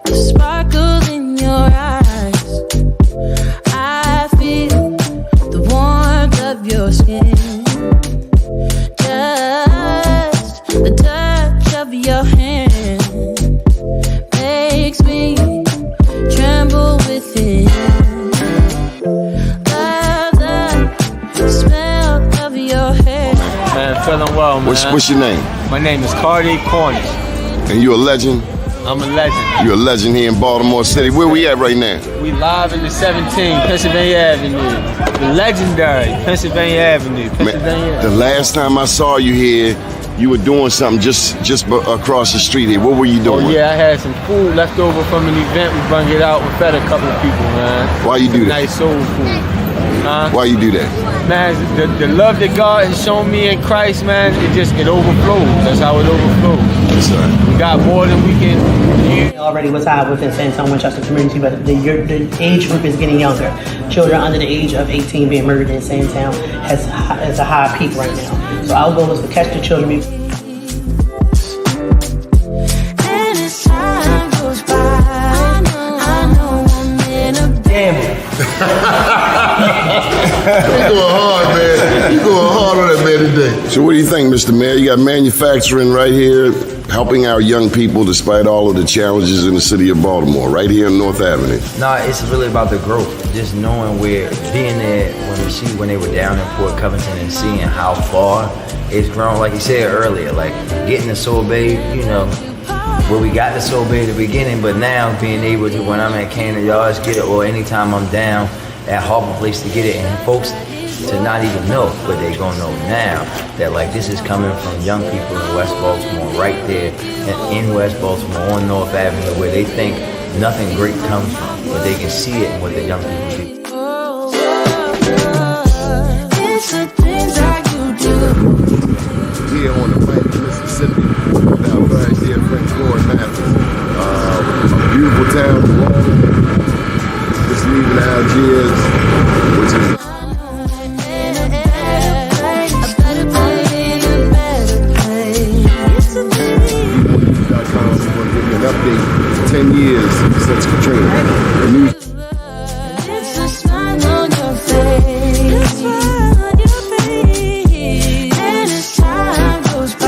the sparkle in your eyes. I feel the warmth of your skin. Just the touch of your hand makes me tremble within. The smell of your hair. Man, feeling well, man. What's your name? My name is Cardi Cornish. And you a legend? I'm a legend. You're a legend here in Baltimore City. Where we at right now? We live in the 17, Pennsylvania Avenue. The legendary Pennsylvania Avenue. Man, the last time I saw you here, you were doing something just across the street here. What were you doing? Oh yeah, I had some food left over from an event. We brung it out. We fed a couple of people, man. Why you do that? Nice soul food. Why you do that? Man, the love that God has shown me in Christ, man, it overflows. That's how it overflows. That's right. We got more than we can use. Already was high within San Antonio, Winchester community, but the age group is getting younger. Children under the age of 18 being murdered in San Antonio has a high peak right now. So our goal is to catch the children. You going hard, man. You going hard on that man today. So what do you think, Mr. Mayor? You got manufacturing right here, helping our young people despite all of the challenges in the city of Baltimore, right here on North Avenue. No, it's really about the growth. Just knowing where, being there when they were down in Port Covington and seeing how far it's grown. Like you said earlier, like getting the sorbet, you know, where we got the sorbet at the beginning, but now being able to, when I'm at Cannon Yards, get it, or anytime I'm down at Harbor Place to get it, and folks to not even know, but they gonna know now that like this is coming from young people in West Baltimore, right there in West Baltimore on North Avenue, where they think nothing great comes from, but they can see it in what the young people do. Here on the bank of Mississippi, with our very dear friend Floyd Mathis. A beautiful town, just leaving Algiers, which is an update 10 years since Katrina. It's a smile on your face. And as time goes by, I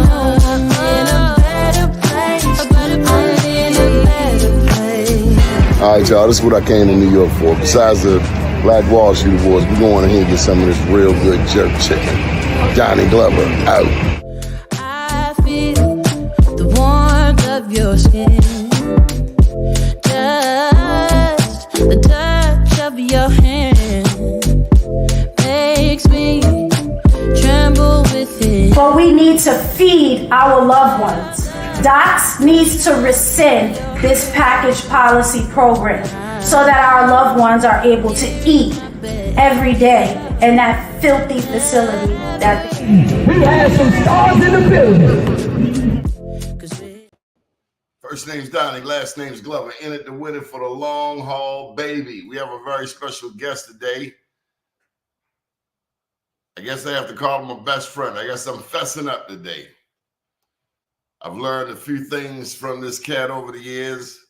know I'm in a better place. I'm in a better place. All right, y'all, this is what I came to New York for. Besides the Black Wall Street Awards, we're going ahead and get some of this real good jerk chicken. Johnny Glover, out. Your skin, just the touch of your hand makes me tremble within. But we need to feed our loved ones. DOCS needs to rescind this package policy program so that our loved ones are able to eat every day in that filthy facility that they We have some stars in the building. First name's Doni, last name's Glover. In it to win it for the long haul, baby. We have a very special guest today. I guess I have to call him my best friend. I guess I'm fessing up today. I've learned a few things from this cat over the years,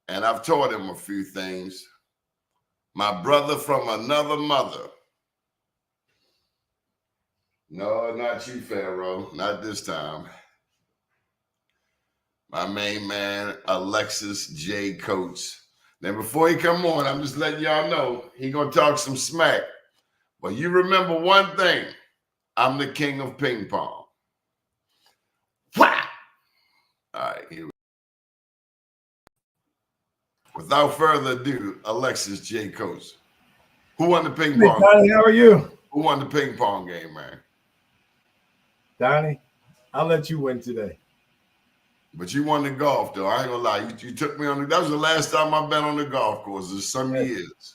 and I've taught him a few things. My brother from another mother. No, not you, Pharaoh. Not this time. My main man, Alexis J. Coates. Now, before he come on, I'm just letting y'all know he gonna talk some smack. But you remember one thing: I'm the king of ping pong. Wow! All right, here we go. Without further ado, Alexis J. Coates. Who won the ping pong? Hey, Donnie, how are you? Who won the ping pong game, man? Donnie, I'll let you win today. But you won the golf, though. I ain't gonna lie. You took me on the. That was the last time I've been on the golf course. It's some years.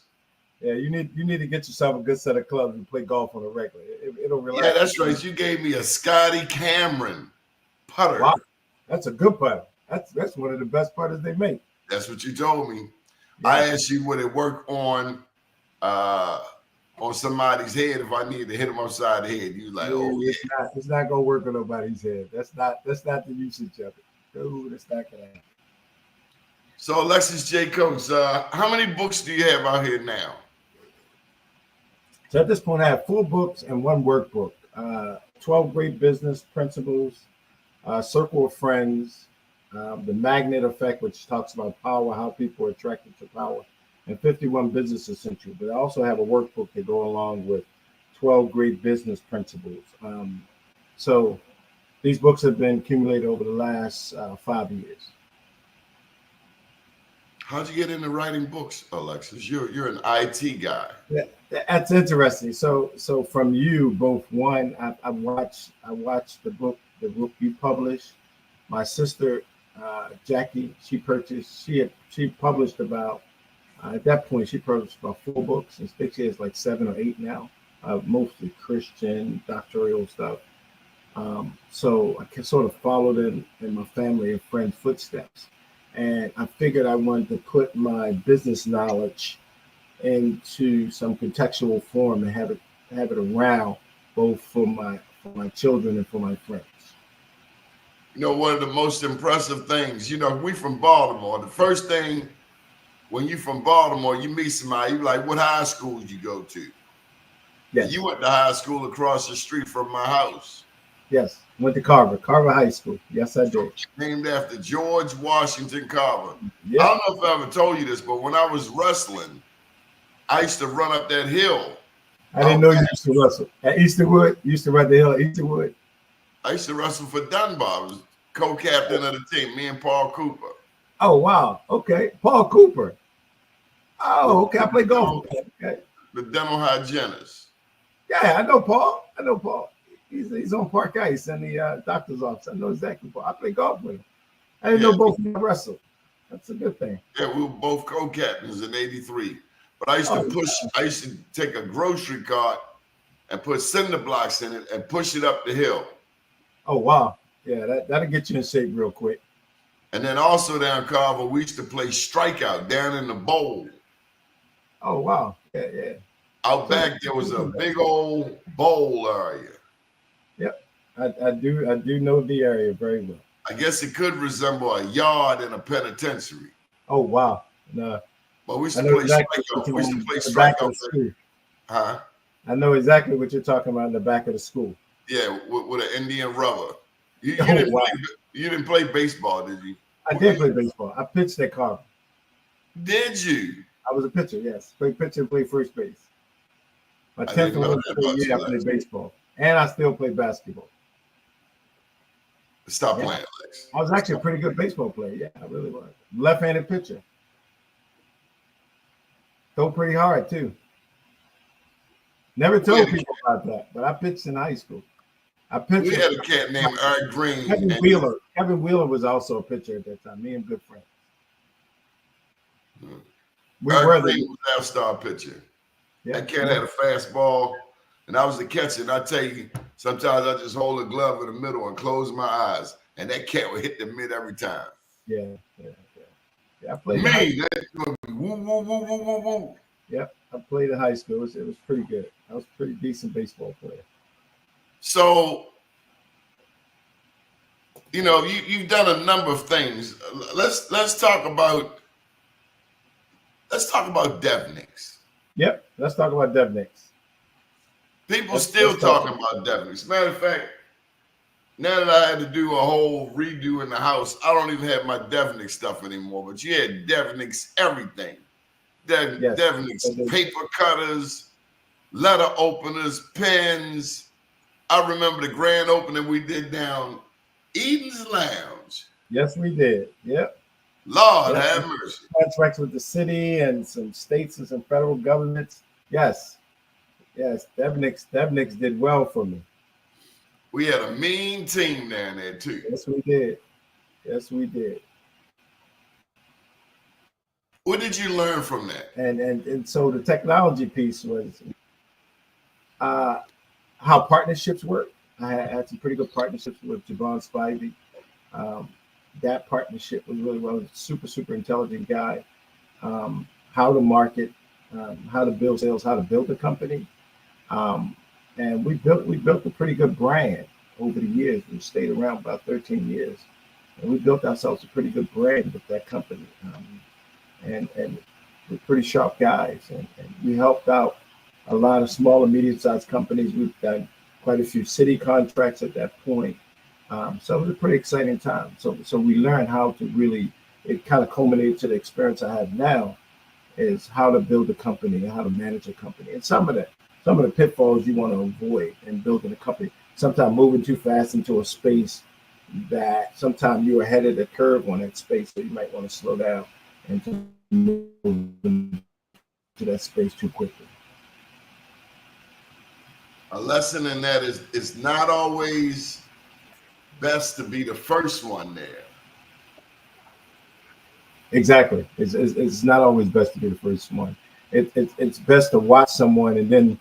Yeah, you need to get yourself a good set of clubs and play golf on a regular. It'll relax. Yeah, that's right. You gave me a Scotty Cameron putter. Wow, that's a good putter. That's one of the best putters they make. That's what you told me. Yeah. I asked you would it work on somebody's head if I needed to hit him upside the head. You was like, oh yeah. It's not gonna work on nobody's head. That's not the usage of it. Dude, it's not gonna happen. So Alexis J. Coates, how many books do you have out here now? So at this point, I have 4 books and 1 workbook. 12 Great Business Principles, Circle of Friends, The Magnet Effect, which talks about power, how people are attracted to power, and 51 Business Essentials. But I also have a workbook to go along with 12 Great Business Principles. So these books have been accumulated over the last 5 years. How'd you get into writing books, Alexis? You're an IT guy. Yeah, that's interesting. So from you both, one, I watched the book you published. My sister Jackie, she published about at that point she published about 4 books, and I think she has like 7 or 8 now, mostly Christian doctoral stuff. So I can sort of followed in my family and friends' footsteps. And I figured I wanted to put my business knowledge into some contextual form and have it around both for my children and for my friends. You know, one of the most impressive things, we from Baltimore. The first thing when you from Baltimore, you meet somebody, you like, what high school did you go to? Yes. You went to high school across the street from my house. Yes, went to Carver High School. Yes, I did. Named after George Washington Carver. Yep. I don't know if I ever told you this, but when I was wrestling, I used to run up that hill. I didn't know you used to wrestle. At Easterwood, you used to run the hill at Easterwood. I used to wrestle for Dunbar. I was co-captain of the team, me and Paul Cooper. Oh, wow. Okay. Paul Cooper. Oh, okay. I play golf. Okay. The dental hygienist. Yeah, I know Paul. He's on Park Ice in the doctor's office. I know exactly Paul. I play golf with him. I didn't know both of them wrestle. That's a good thing. Yeah, we were both co-captains in '83. But I used to take a grocery cart and put cinder blocks in it and push it up the hill. Oh, wow. Yeah, that'll get you in shape real quick. And then also down Carver, we used to play strikeout down in the bowl. Oh, wow. Yeah. Out back, there was a big old bowl area. Yep. I do know the area very well. I guess it could resemble a yard in a penitentiary. Oh, wow. No. But we used to play strikeout. We used to play strikeout. Huh? I know exactly what you're talking about in the back of the school. Yeah, with an Indian rubber. You didn't play baseball, did you? I did play baseball. I pitched at Carver. Did you? I was a pitcher, yes. Played pitcher and played first base. My 10th and 11th year, I played baseball. And I still play basketball. Stop playing, Alex. I was actually a pretty good baseball player. Yeah, I really was. Left-handed pitcher. Throw pretty hard, too. Never told people about that, but I pitched in high school. We had a cat named Eric Green. Kevin Wheeler was also a pitcher at that time. Me and good friends. Eric Green was our star pitcher. Yeah. That cat had a fastball, and I was the catcher. And I tell you, sometimes I just hold a glove in the middle and close my eyes, and that cat would hit the mid every time. Yeah. I played. Woo, woo, woo, woo, woo, woo. Yep, I played in high school. It was pretty good. I was a pretty decent baseball player. So, you've done a number of things. Let's talk about DevNix. Yep, let's talk about DevNix. People still talking about DevNix. Matter of fact, now that I had to do a whole redo in the house, I don't even have my DevNix stuff anymore. But you had DevNix everything. DevNix paper cutters, letter openers, pens. I remember the grand opening we did down Eden's Lounge. Yes, we did. Yep. Lord have mercy. Contracts with the city and some states and some federal governments. Yes. DevNix did well for me. We had a mean team down there too. Yes, we did. What did you learn from that? And so the technology piece was how partnerships work. I had some pretty good partnerships with Javon Spivey. That partnership was really well. Super intelligent guy. How to market, how to build sales, how to build a company. And we built a pretty good brand over the years. We stayed around about 13 years. And we built ourselves a pretty good brand with that company. And we're pretty sharp guys. And we helped out a lot of small and medium-sized companies. We've done quite a few city contracts at that point. So it was a pretty exciting time. So we learned how to really, it kind of culminated to the experience I have now, is how to build a company and how to manage a company. And some of the pitfalls you want to avoid in building a company. Sometimes moving too fast into a space that sometimes you're ahead of the curve on that space, so you might want to slow down and to move into that space too quickly. A lesson in that is it's not always best to be the first one there. Exactly. It's not always best to be the first one. It's best to watch someone and then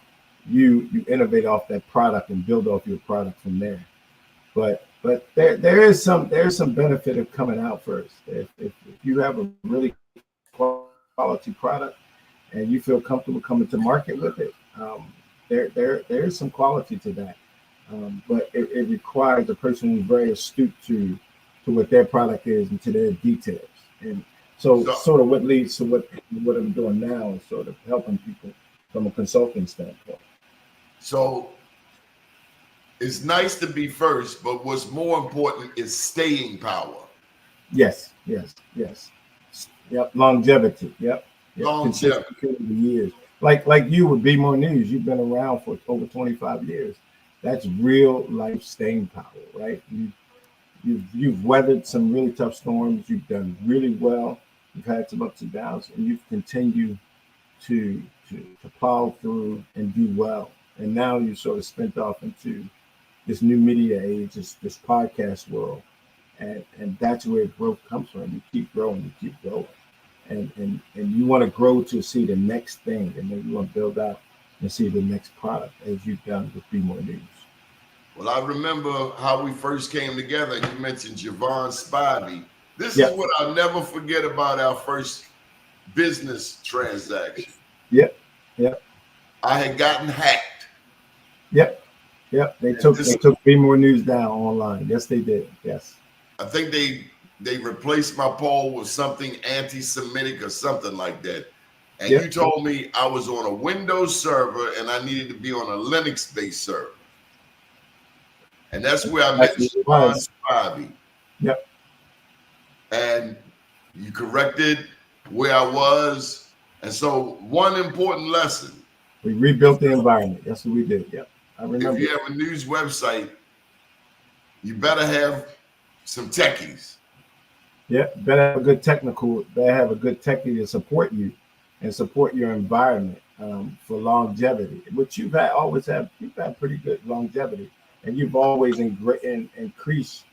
you innovate off that product and build off your product from there. But there is some benefit of coming out first. If you have a really quality product and you feel comfortable coming to market with it, there is some quality to that. But it requires a person who's very astute to what their product is and to their details. And so sort of what leads to what I'm doing now is sort of helping people from a consulting standpoint. So it's nice to be first, but what's more important is staying power. Yes. Yep. Longevity. Yep. Longevity. Years. Like you with BMORE News, you've been around for over 25 years. That's real life staying power, right? You've weathered some really tough storms. You've done really well. You've had some ups and downs, and you've continued to plow through and do well. And now you sort of spent off into this new media age, this podcast world, and that's where growth comes from. You keep growing, and you want to grow to see the next thing, and then you want to build out and see the next product, as you've done with BMORE News. Well, I remember how we first came together. You mentioned Javon Spivey. This is what I'll never forget about our first business transaction. Yep. I had gotten hacked. Yep. They took BMORE News down online. Yes, they did. Yes. I think they replaced my poll with something anti-Semitic or something like that. And you told me I was on a Windows server and I needed to be on a Linux-based server. And that's where I met Javon Spivey. Yep. And you corrected where I was. And so one important lesson. We rebuilt the environment. That's what we did. Yep. I remember. If you have a news website, you better have some techies. Yeah, better have a good techie to support you and support your environment for longevity, which you've had pretty good longevity, and you've always increased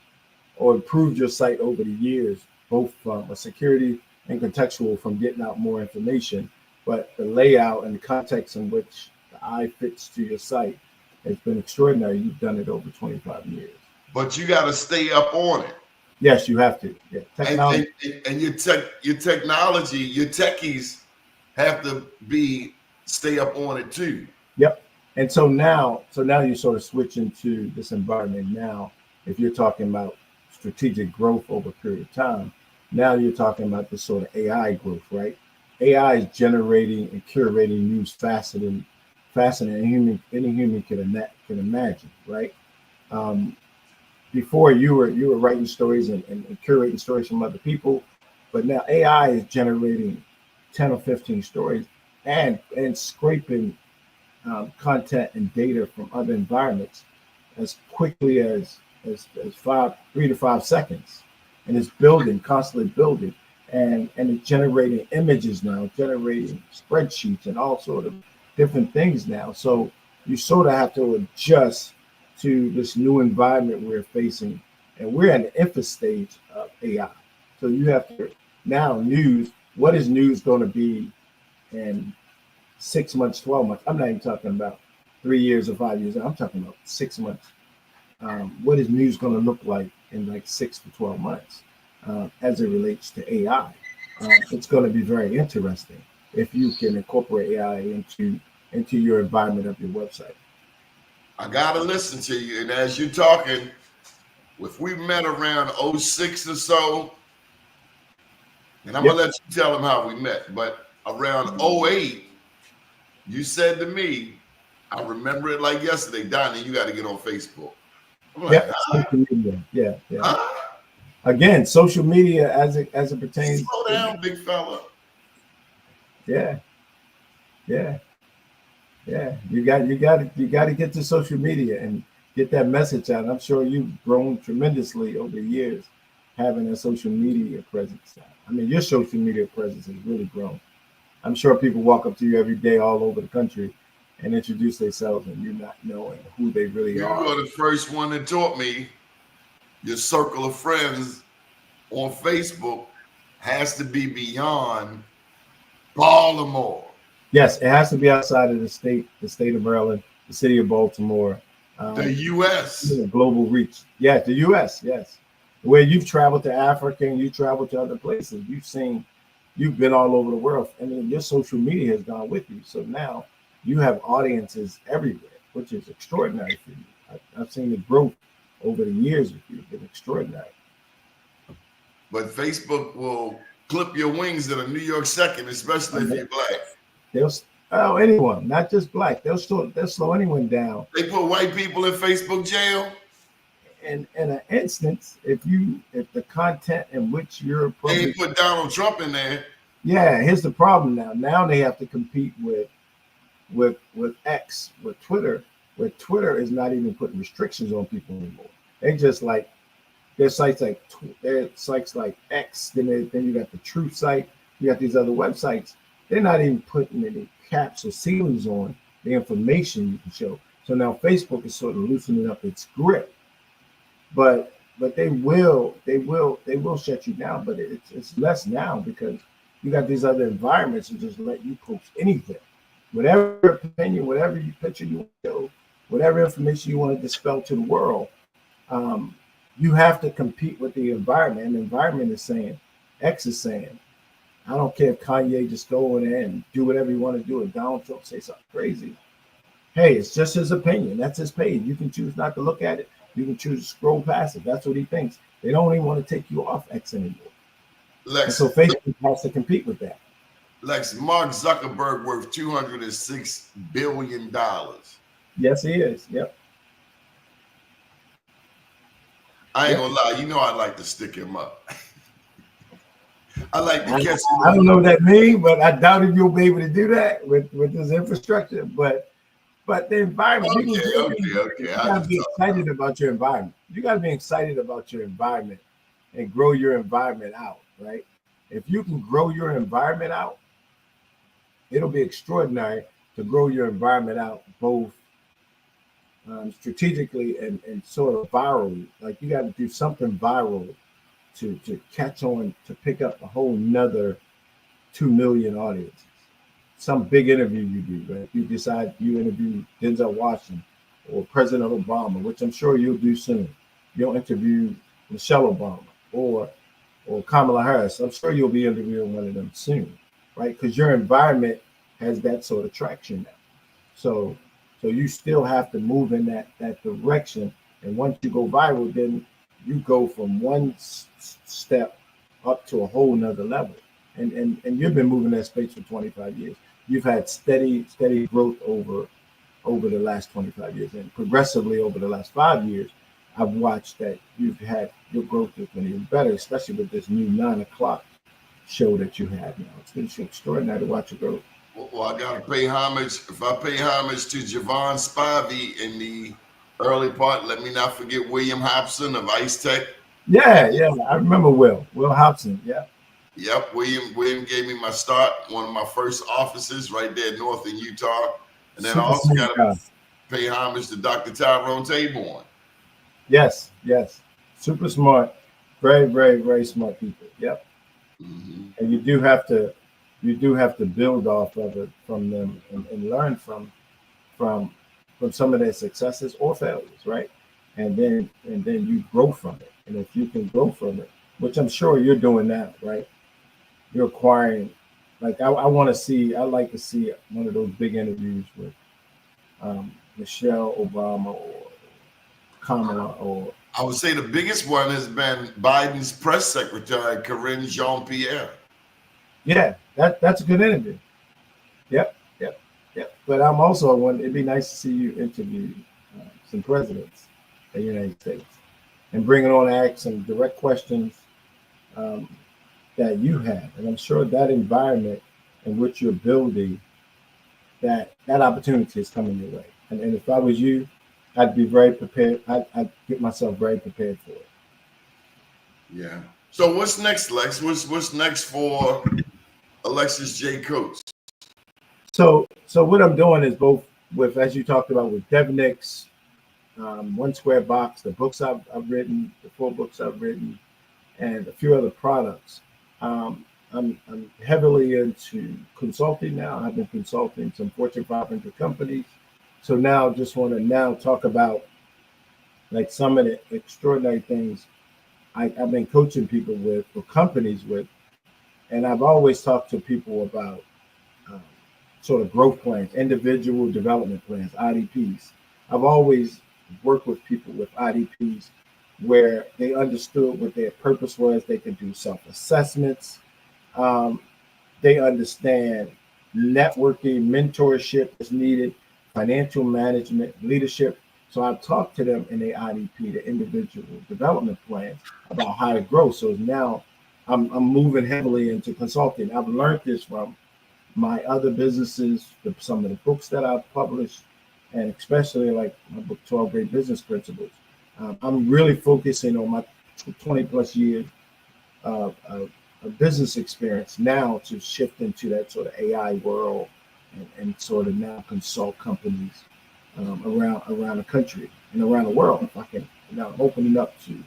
or improved your site over the years, both from a security and contextual, from getting out more information, but the layout and the context in which the eye fits to your site has been extraordinary. You've done it over 25 years. But you got to stay up on it. Yes, you have to. Yeah, technology. And your technology, your techies have to stay up on it too. Yep. And so now you sort of switch into this environment. Now, if you're talking about strategic growth over a period of time, now you're talking about this sort of AI growth, right? AI is generating and curating news faster than any human can imagine, right? Before you were writing stories and curating stories from other people, but now AI is generating 10 or 15 stories and scraping content and data from other environments as quickly as 3 to 5 seconds, and it's constantly building, and it's generating images now, generating spreadsheets and all sort of different things now. So you sort of have to adjust to this new environment we're facing, and we're in the infant stage of AI. So you have to now what is news going to be in 6 months, 12 months? I'm not even talking about 3 years or 5 years. I'm talking about 6 months. What is news going to look like in like 6 to 12 months as it relates to AI? It's going to be very interesting if you can incorporate AI into your environment of your website. I gotta listen to you, and as you're talking, if we met around 06 or so, and I'm gonna let you tell them how we met, but around 08, you said to me, I remember it like yesterday, Donnie, you got to get on Facebook. I'm like, social media. Yeah. huh? Again, social media as it pertains. Slow down, big fella. Yeah. You got to get to social media and get that message out. I'm sure you've grown tremendously over the years having a social media presence. I mean, your social media presence has really grown. I'm sure people walk up to you every day all over the country and introduce themselves, and you're not knowing who they really are. You were the first one that taught me your circle of friends on Facebook has to be beyond Baltimore. Yes, it has to be outside of the state of Maryland, the city of Baltimore. The U.S. Global reach. Yeah, the U.S., yes. Where you've traveled to Africa and you traveled to other places. You've been all over the world. I mean, your social media has gone with you. So now you have audiences everywhere, which is extraordinary for you. I've seen the growth over the years with you. It's been extraordinary. But Facebook will clip your wings in a New York second, especially if you're black. Anyone, not just black. They'll slow anyone down. They put white people in Facebook jail. In an instance, if the content in which you're they put Donald Trump in there. Yeah, here's the problem now. Now they have to compete with X, with Twitter, where Twitter is not even putting restrictions on people anymore. They just like there's sites like X, then you got the Truth site, you got these other websites. They're not even putting any caps or ceilings on the information you can show. So now Facebook is sort of loosening up its grip. But they will shut you down, but it's less now because you got these other environments and just let you post anything, whatever opinion, whatever picture you want to show, whatever information you want to dispel to the world. You have to compete with the environment, and the environment is saying, X is saying, I don't care if Kanye just go in there and do whatever you want to do, and Donald Trump say something crazy. Hey, it's just his opinion. That's his page. You can choose not to look at it. You can choose to scroll past it. That's what he thinks. They don't even want to take you off X anymore. Lex, and so Facebook has to compete with that. Lex, Mark Zuckerberg worth $206 billion. Yes, he is. Yep. I ain't gonna lie. You know I like to stick him up. I like to catch him. I don't know what that means, but I doubt if you'll be able to do that with this infrastructure. But the environment. Okay. You gotta be excited about your environment. You gotta be excited about your environment and grow your environment out, right? If you can grow your environment out, it'll be extraordinary to grow your environment out both strategically and sort of virally. Like you got to do something viral to catch on, to pick up a whole nother 2 million audiences. Some big interview you do, right? You decide you interview Denzel Washington or President Obama, which I'm sure you'll do soon. You'll interview Michelle Obama or Kamala Harris. I'm sure you'll be interviewing one of them soon, right? Because your environment has that sort of traction now. So you still have to move in that direction. And once you go viral, then you go from one step up to a whole nother level. And you've been moving that space for 25 years. You've had steady growth over the last 25 years, and progressively over the last 5 years, I've watched that you've had your growth has been even better, especially with this new 9 o'clock show that you have now. It's been extraordinary to watch your growth. Well, I gotta pay homage. If I pay homage to Javon Spivey in the early part, let me not forget William Hobson of Ice Tech. Yeah, I remember Will Hobson. Yeah. Yep, William gave me my start, one of my first offices right there north in Utah. And then I also got to pay homage to Dr. Tyrone Taborn. Yes. Super smart. Very, very, very smart people. Yep. Mm-hmm. And you do have to build off of it from them and learn from some of their successes or failures, right? And then you grow from it. And if you can grow from it, which I'm sure you're doing now, right? You're acquiring, like I like to see one of those big interviews with Michelle Obama or Kamala or I would say the biggest one has been Biden's press secretary, Karine Jean-Pierre. Yeah, that's a good interview. Yep. But I'm also one. It'd be nice to see you interview some presidents of the United States and bring it on to ask some direct questions that you have. And I'm sure that environment in which you're building, that opportunity is coming your way. And if I was you, I'd be very prepared. I'd get myself very prepared for it. Yeah. So what's next, Lex? What's next for Alexis J. Coates? So what I'm doing is both with, as you talked about, with DevNix, One Square Box, the books I've written, the 4 books I've written, and a few other products. I'm heavily into consulting now. I've been consulting some Fortune 500 companies. So now just want to talk about like some of the extraordinary things I've been coaching people with, or companies with, and I've always talked to people about sort of growth plans, individual development plans, IDPs. I've always worked with people with IDPs where they understood what their purpose was. They could do self-assessments. They understand networking, mentorship is needed, financial management, leadership. So I've talked to them in the IDP, the individual development plans, about how to grow. So now I'm moving heavily into consulting. I've learned this from my other businesses, some of the books that I've published, and especially like my book, 12 Great Business Principles. I'm really focusing on my 20 plus years of business experience now to shift into that sort of AI world and sort of now consult companies around the country and around the world. If I can now opening up to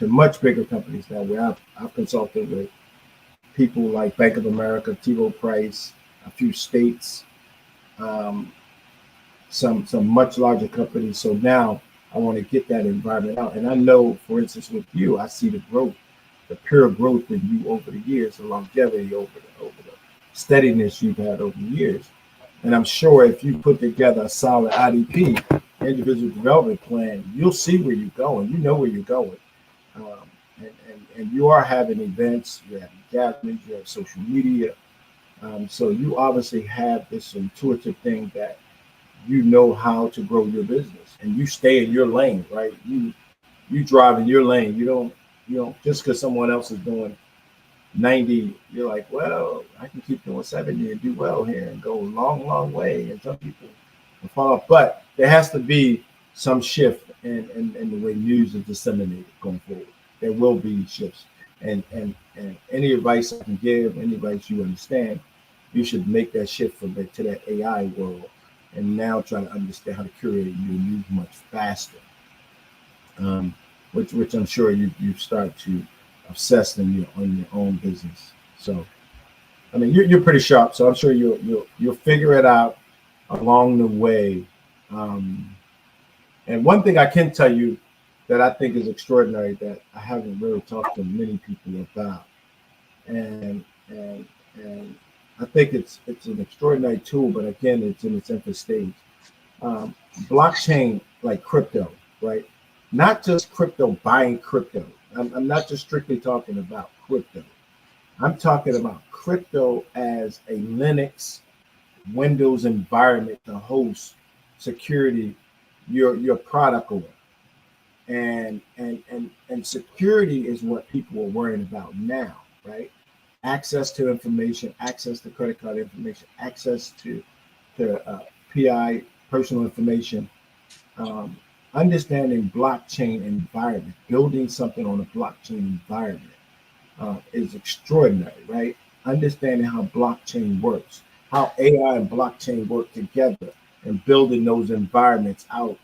much bigger companies now, where I've consulted with people like Bank of America, T. Rowe Price, a few states, some much larger companies. So now I want to get that environment out. And I know, for instance, with you, I see the growth, the pure growth in you over the years, the longevity over the steadiness you've had over the years. And I'm sure if you put together a solid IDP, individual development plan, you'll see where you're going. You know where you're going. And you are having events, you're having gatherings, you have social media. So you obviously have this intuitive thing that you know how to grow your business, and you stay in your lane, right? You drive in your lane. You don't just because someone else is doing 90, you're like, well, I can keep doing 70 and do well here and go a long, long way. And some people will fall off, but there has to be some shift in the way news is disseminated going forward. There will be shifts, and any advice I can give, any advice you understand, you should make that shift to that AI world, and now try to understand how to curate your news much faster, which I'm sure you start to obsess on your own business. So, I mean, you're pretty sharp, so I'm sure you'll figure it out along the way. And one thing I can tell you that I think is extraordinary that I haven't really talked to many people about, and I think it's an extraordinary tool, but again, it's in its infant stage. Blockchain, like crypto, right? Not just crypto, buying crypto. I'm not just strictly talking about crypto. I'm talking about crypto as a Linux, Windows environment to host security your product on. And security is what people are worrying about now, right? Access to information, access to credit card information, access to PI, personal information, understanding blockchain environment, building something on a blockchain environment is extraordinary, right? Understanding how blockchain works, how AI and blockchain work together, and building those environments out,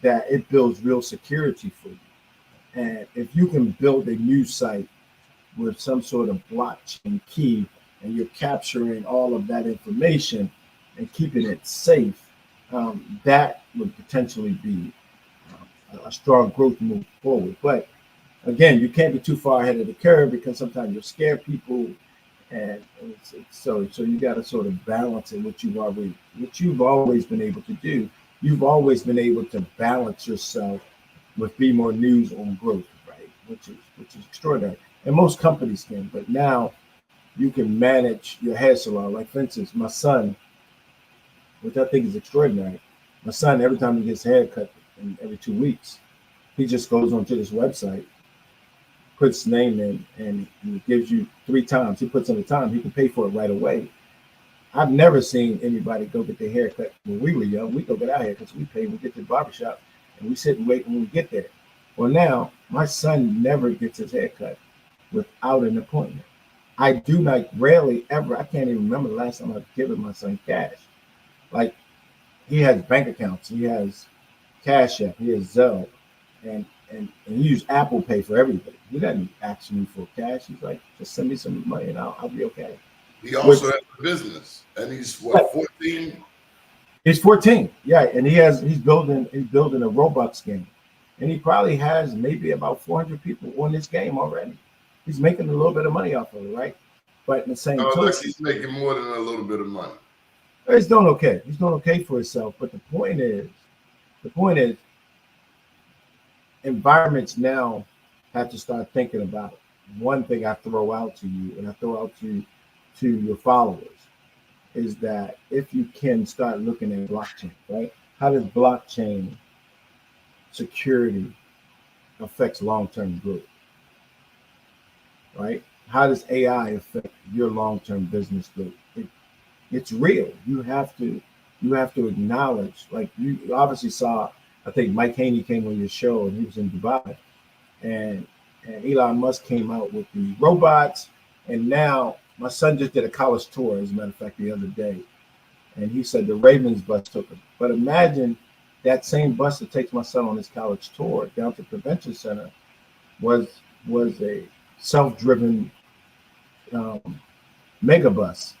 that it builds real security for you. And if you can build a news site with some sort of blockchain key, and you're capturing all of that information and keeping it safe, that would potentially be a strong growth move forward. But again, you can't be too far ahead of the curve, because sometimes you'll scare people, and so you got to sort of balance it. What you've always been able to do. You've always been able to balance yourself with BMORE News on growth, right? Which is extraordinary. And most companies can, but now you can manage your hair salon. Like for instance, my son, which I think is extraordinary. My son, every time he gets a haircut, and every 2 weeks, he just goes onto this website, puts his name in, and he gives you 3 times. He puts in the time, he can pay for it right away. I've never seen anybody go get their haircut when we were young. We go get our haircuts, we pay, we get to the barbershop, and we sit and wait when we get there. Well, now my son never gets his haircut without an appointment. I do not rarely ever, I can't even remember the last time I've given my son cash. Like, he has bank accounts, he has Cash App, he has Zelle, and he uses Apple Pay for everything. He doesn't ask me for cash. He's like, just send me some money and I'll be okay. He also has a business, and he's what, 14? He's 14, yeah, and he's building a Roblox game, and he probably has maybe about 400 people on this game already. He's making a little bit of money off of it, right? But in the same token, he's making more than a little bit of money. He's doing okay. He's doing okay for himself. But the point is, environments now have to start thinking about it. One thing I throw out to you, and I throw out to your followers, is that if you can start looking at blockchain, right? How does blockchain security affects long-term growth, right? How does AI affect your long-term business growth? It's real. You have to acknowledge, like you obviously saw, I think Mike Haney came on your show and he was in Dubai, and Elon Musk came out with the robots, and now my son just did a college tour, as a matter of fact, the other day, and he said the Ravens bus took him. But imagine that same bus that takes my son on his college tour down to the convention center was a self-driven mega bus.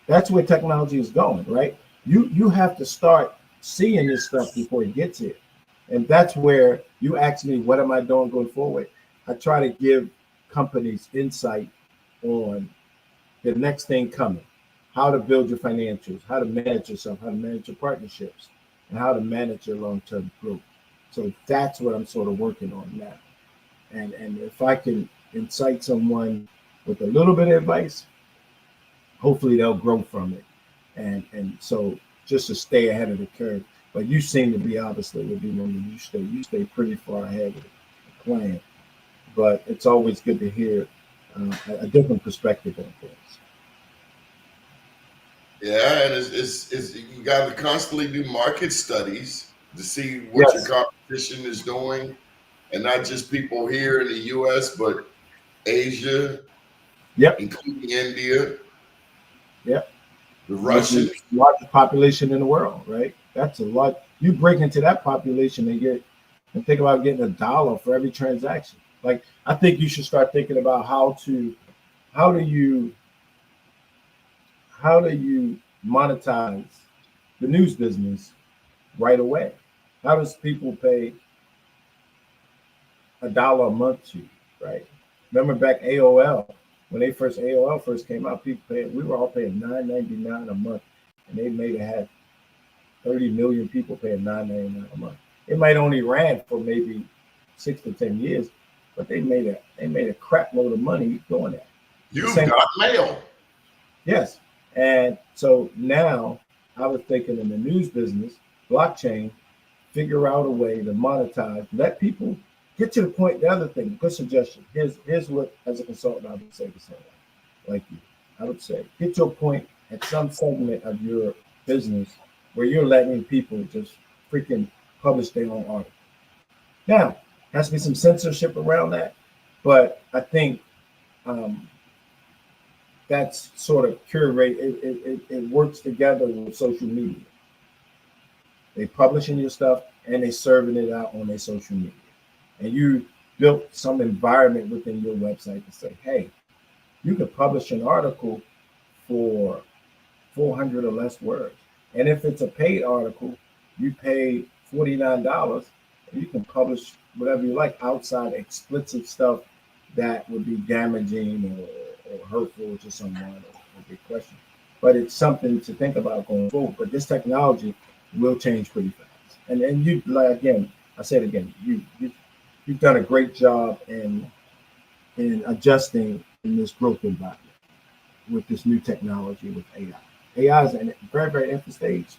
That's where technology is going, right? You have to start seeing this stuff before it gets here. And that's where you ask me, what am I doing going forward? I try to give companies insight on the next thing coming, how to build your financials, how to manage yourself, how to manage your partnerships, and how to manage your long-term growth. So that's what I'm sort of working on now. And if I can incite someone with a little bit of advice, hopefully they'll grow from it. And so just to stay ahead of the curve. But you seem to be, obviously, with you stay pretty far ahead of the plan. But it's always good to hear a different perspective on things. Yeah, and it's you got to constantly do market studies to see what your competition is doing, and not just people here in the U.S., but Asia, including India, the Russians, the largest population in the world, right? That's a lot. You break into that population and think about getting $1 for every transaction. Like, I think you should start thinking about how do you monetize the news business right away? How does people pay $1 a month to you, right? Remember back AOL, when AOL first came out, we were all paying $9.99 a month, and they may have had 30 million people paying $9.99 a month. It might only ran for maybe 6 to 10 years, but they made a crap load of money doing that. You've got mail. Yes. And so now I was thinking in the news business, blockchain, figure out a way to monetize, let people get to the point. The other thing, good suggestion. Here's what, as a consultant, I would say to someone like you. I would say, get to a point at some segment of your business where you're letting people just freaking publish their own article. Now, has to be some censorship around that, but I think that's sort of curate. It works together with social media. They publishing your stuff and they serving it out on their social media. And you built some environment within your website to say, hey, you can publish an article for 400 or less words. And if it's a paid article, you pay $49 and you can publish whatever you like outside explicit stuff that would be damaging or hurtful to someone or big question. But it's something to think about going forward. But this technology will change pretty fast. And you, like, again, I said again, you've done a great job in adjusting in this growth environment with this new technology with AI. AI is in a very, very infant stage,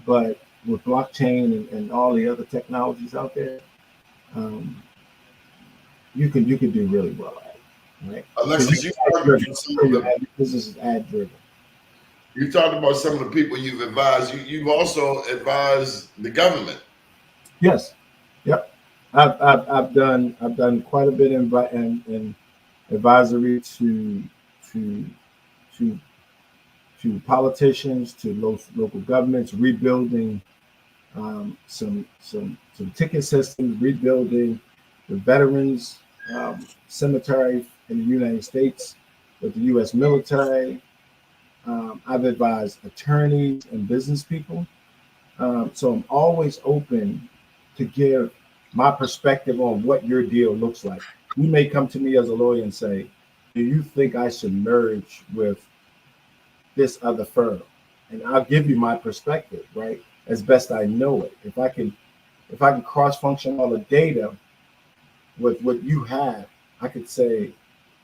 but with blockchain and all the other technologies out there, um, you can do really well at it, right? Alexis, you talked about some of the Business is ad driven. you talked about some of the people you've advised. You've also advised the government. Yes, yep. I've done quite a bit in advisory to to to politicians, to local governments, rebuilding some ticket systems, rebuilding the veterans cemetery in the United States with the U.S. military. I've advised attorneys and business people. So I'm always open to give my perspective on what your deal looks like. You may come to me as a lawyer and say, do you think I should merge with this other firm? And I'll give you my perspective, right? As best I know it. If I can cross-function all the data with what you have, I could say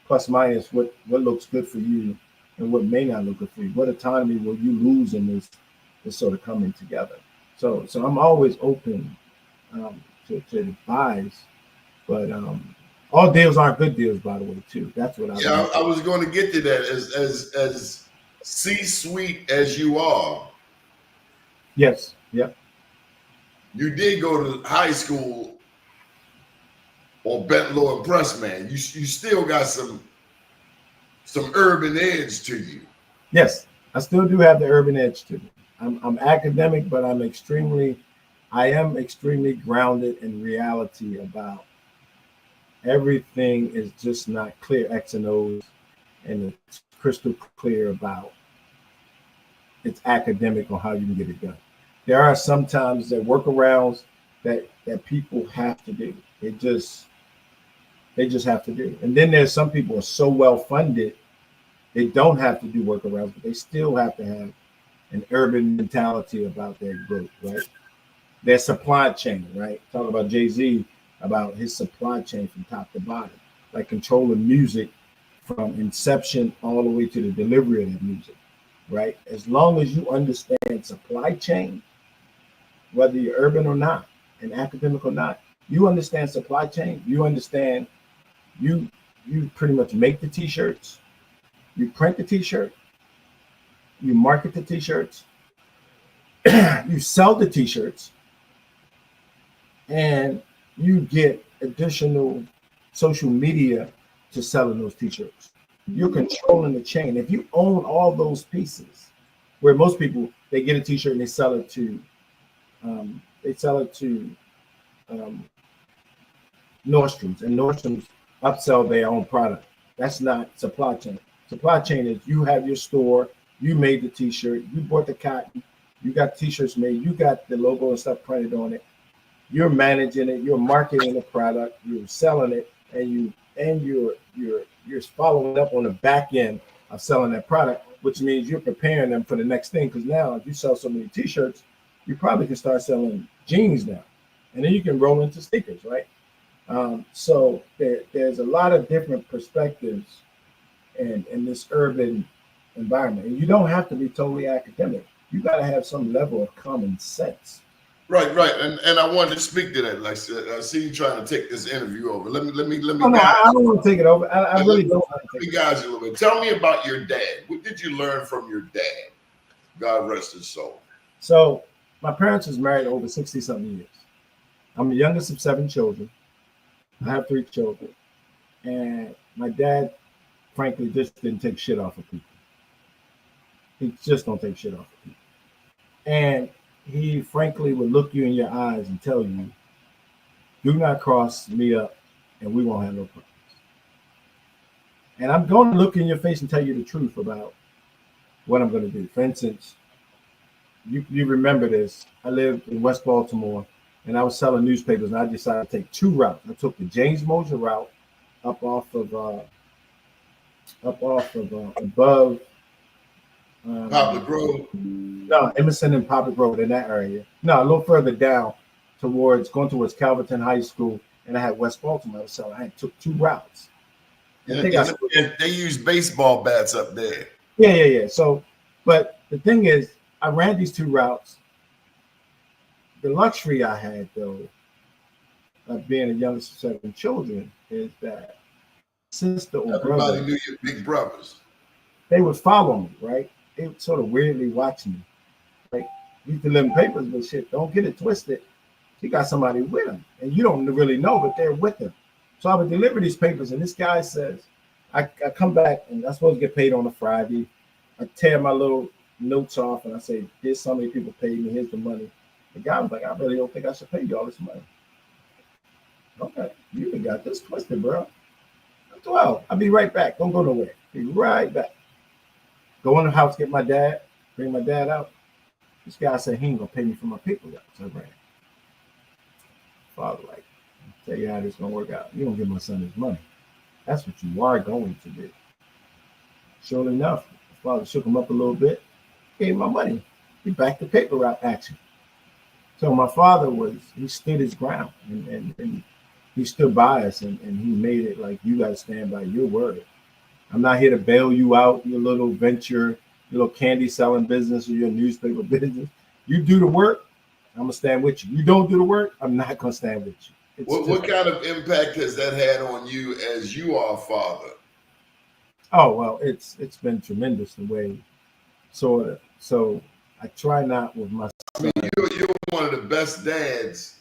plus minus what looks good for you and what may not look good for you. What autonomy will you lose in this sort of coming together? So I'm always open to advise, but all deals aren't good deals, by the way, too. That's what I was going to get to that. As C-suite as you are, yes, yep. You did go to high school on Bentlow and Pressman. You still got some urban edge to you. Yes, I still do have the urban edge to me. I'm academic, but I am extremely grounded in reality about everything is just not clear X and O's, and it's crystal clear about it's academic on how you can get it done. There are sometimes that workarounds that people have to do. They just have to do. And then there's some people who are so well funded, they don't have to do workarounds, but they still have to have an urban mentality about their growth, right? Their supply chain, right? Talk about Jay-Z, about his supply chain from top to bottom, like controlling music from inception all the way to the delivery of that music, right? As long as you understand supply chain, whether you're urban or not, and academic or not, you understand supply chain, you understand you pretty much make the t-shirts, you print the t-shirt, you market the t-shirts, you sell the t-shirts, and you get additional social media to selling those t-shirts. You're controlling the chain. If you own all those pieces, where most people, they get a t-shirt and they sell it to Nordstrom's, and Nordstrom's upsell their own product. That's not supply chain. Supply chain is you have your store, you made the t-shirt, you bought the cotton, you got t-shirts made, you got the logo and stuff printed on it, you're managing it, you're marketing the product, you're selling it, and you're following up on the back end of selling that product, which means you're preparing them for the next thing. Because now, if you sell so many t-shirts, you probably can start selling jeans now, and then you can roll into sneakers, right? So there's a lot of different perspectives in this urban environment, and you don't have to be totally academic. You got to have some level of common sense. Right, and I wanted to speak to that. Like I see you trying to take this interview over. Let me. Oh, no, I don't want to take it over. I really don't want to take it over. Guys, a little bit. Tell me about your dad. What did you learn from your dad? God rest his soul. So my parents was married over 60-something years. I'm the youngest of 7 children. I have 3 children, and my dad, frankly, just didn't take shit off of people. He just don't take shit off of people, and he frankly would look you in your eyes and tell you, do not cross me up and we won't have no problems. And I'm going to look in your face and tell you the truth about what I'm going to do. For instance, you remember this. I lived in West Baltimore and I was selling newspapers, and I decided to take 2 routes. I took the James Moser route up off of above Poplar Grove. No, Emerson and Poplar Grove in that area. No, a little further down going towards Calverton High School, and I had West Baltimore. So I took 2 routes. They use baseball bats up there. Yeah. So, but the thing is, I ran these 2 routes. The luxury I had, though, of being the youngest of 7 children, is that sister or Everybody brother, knew your big brothers. they would follow me, right? They would sort of weirdly watch me. Like, you can live in papers, but shit, don't get it twisted. He got somebody with him, and you don't really know, but they're with him. So I would deliver these papers, and this guy says, I come back, and I'm supposed to get paid on a Friday. I tear my little notes off, and I say, there's so many people paid me, here's the money. The guy was like, I really don't think I should pay you all this money. Okay, you even got this twisted, bro. Well, I'll be right back. Don't go nowhere. Be right back. Go in the house, get my dad, bring my dad out. This guy said he ain't gonna pay me for my paper route. So I ran. Father, like, I'll tell you how this gonna work out. You don't give my son his money. That's what you are going to do. Sure enough, the father shook him up a little bit, gave him my money. He backed the paper route action. So my father he stood his ground and he stood by us and he made it like, you got to stand by your word. I'm not here to bail you out, your little venture, your little candy selling business or your newspaper business. You do the work, I'm going to stand with you. You don't do the work, I'm not going to stand with you. What kind of impact has that had on you as you are a father? Oh, well, it's been tremendous the way, sort of. So I try not with my son. I mean, you're one of the best dads